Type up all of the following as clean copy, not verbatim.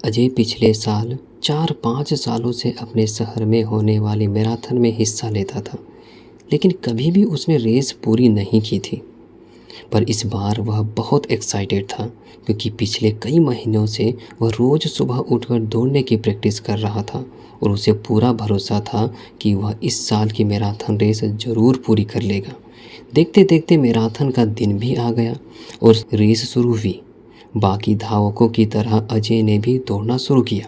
अजय पिछले साल 4-5 सालों से अपने शहर में होने वाली मैराथन में हिस्सा लेता था, लेकिन कभी भी उसने रेस पूरी नहीं की थी। पर इस बार वह बहुत एक्साइटेड था क्योंकि पिछले कई महीनों से वह रोज़ सुबह उठकर दौड़ने की प्रैक्टिस कर रहा था और उसे पूरा भरोसा था कि वह इस साल की मैराथन रेस ज़रूर पूरी कर लेगा। देखते देखते मैराथन का दिन भी आ गया और रेस शुरू हुई। बाकी धावकों की तरह अजय ने भी दौड़ना शुरू किया।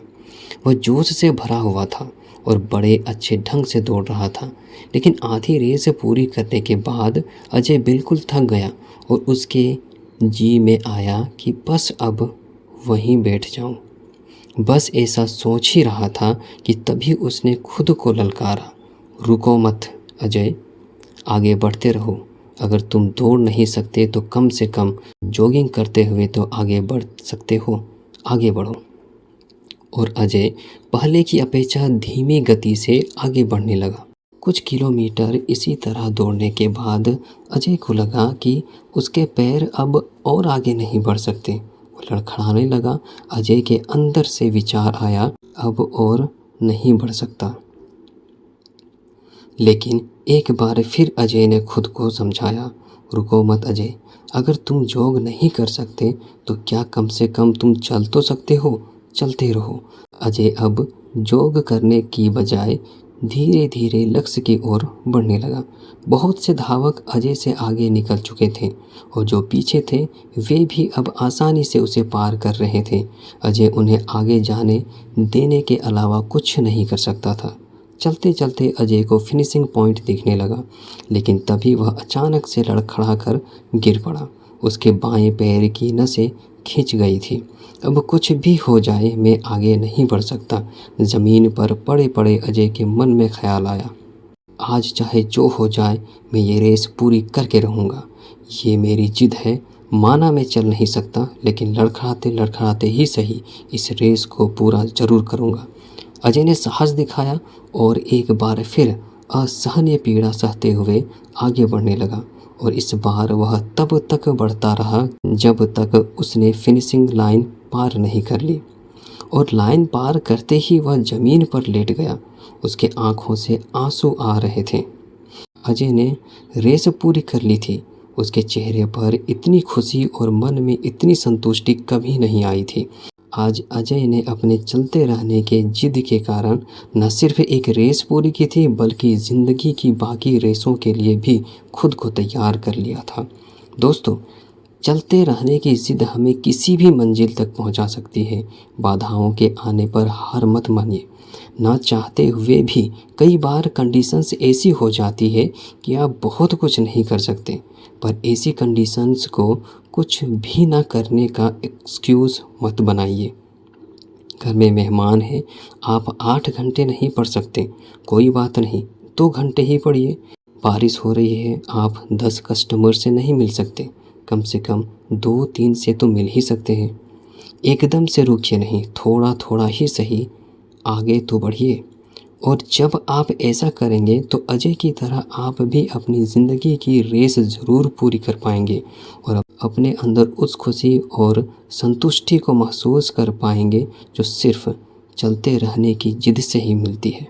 वह जोश से भरा हुआ था और बड़े अच्छे ढंग से दौड़ रहा था, लेकिन आधी रेस पूरी करने के बाद अजय बिल्कुल थक गया और उसके जी में आया कि बस अब वहीं बैठ जाऊं। बस ऐसा सोच ही रहा था कि तभी उसने खुद को ललकारा, रुको मत अजय, आगे बढ़ते रहो। अगर तुम दौड़ नहीं सकते तो कम से कम जॉगिंग करते हुए तो आगे बढ़ सकते हो, आगे बढ़ो। और अजय पहले की अपेक्षा धीमी गति से आगे बढ़ने लगा। कुछ किलोमीटर इसी तरह दौड़ने के बाद अजय को लगा कि उसके पैर अब और आगे नहीं बढ़ सकते। वो लड़खड़ाने लगा। अजय के अंदर से विचार आया, अब और नहीं बढ़ सकता। लेकिन एक बार फिर अजय ने खुद को समझाया, रुको मत अजय, अगर तुम जॉग नहीं कर सकते तो क्या कम से कम तुम चल तो सकते हो, चलते रहो। अजय अब जॉग करने की बजाय धीरे धीरे लक्ष्य की ओर बढ़ने लगा। बहुत से धावक अजय से आगे निकल चुके थे और जो पीछे थे वे भी अब आसानी से उसे पार कर रहे थे। अजय उन्हें आगे जाने देने के अलावा कुछ नहीं कर सकता था। चलते चलते अजय को फिनिशिंग पॉइंट दिखने लगा, लेकिन तभी वह अचानक से लड़खड़ा कर गिर पड़ा। उसके बाएं पैर की नसें खिंच गई थी। अब कुछ भी हो जाए मैं आगे नहीं बढ़ सकता। ज़मीन पर पड़े पड़े अजय के मन में ख्याल आया, आज चाहे जो हो जाए मैं ये रेस पूरी करके रहूँगा। ये मेरी जिद है। माना मैं चल नहीं सकता, लेकिन लड़खड़ाते लड़खड़ाते ही सही इस रेस को पूरा ज़रूर करूँगा। अजय ने साहस दिखाया और एक बार फिर असहनीय पीड़ा सहते हुए आगे बढ़ने लगा और इस बार वह तब तक बढ़ता रहा जब तक उसने फिनिशिंग लाइन पार नहीं कर ली। और लाइन पार करते ही वह ज़मीन पर लेट गया। उसके आंखों से आंसू आ रहे थे। अजय ने रेस पूरी कर ली थी। उसके चेहरे पर इतनी खुशी और मन में इतनी संतुष्टि कभी नहीं आई थी। आज अजय ने अपने चलते रहने के जिद के कारण न सिर्फ एक रेस पूरी की थी, बल्कि ज़िंदगी की बाकी रेसों के लिए भी खुद को तैयार कर लिया था। दोस्तों, चलते रहने की जिद हमें किसी भी मंजिल तक पहुंचा सकती है। बाधाओं के आने पर हार मत मानिए। ना चाहते हुए भी कई बार कंडीशंस ऐसी हो जाती है कि आप बहुत कुछ नहीं कर सकते, पर ऐसी कंडीशंस को कुछ भी ना करने का एक्सक्यूज़ मत बनाइए। घर में मेहमान हैं, आप 8 घंटे नहीं पढ़ सकते, कोई बात नहीं, 2 घंटे ही पढ़िए। बारिश हो रही है, आप 10 कस्टमर से नहीं मिल सकते, कम से कम 2-3 से तो मिल ही सकते हैं। एकदम से रुकिए नहीं, थोड़ा थोड़ा ही सही आगे तो बढ़िए। और जब आप ऐसा करेंगे तो अजय की तरह आप भी अपनी ज़िंदगी की रेस ज़रूर पूरी कर पाएंगे और अपने अंदर उस खुशी और संतुष्टि को महसूस कर पाएंगे जो सिर्फ चलते रहने की जिद से ही मिलती है।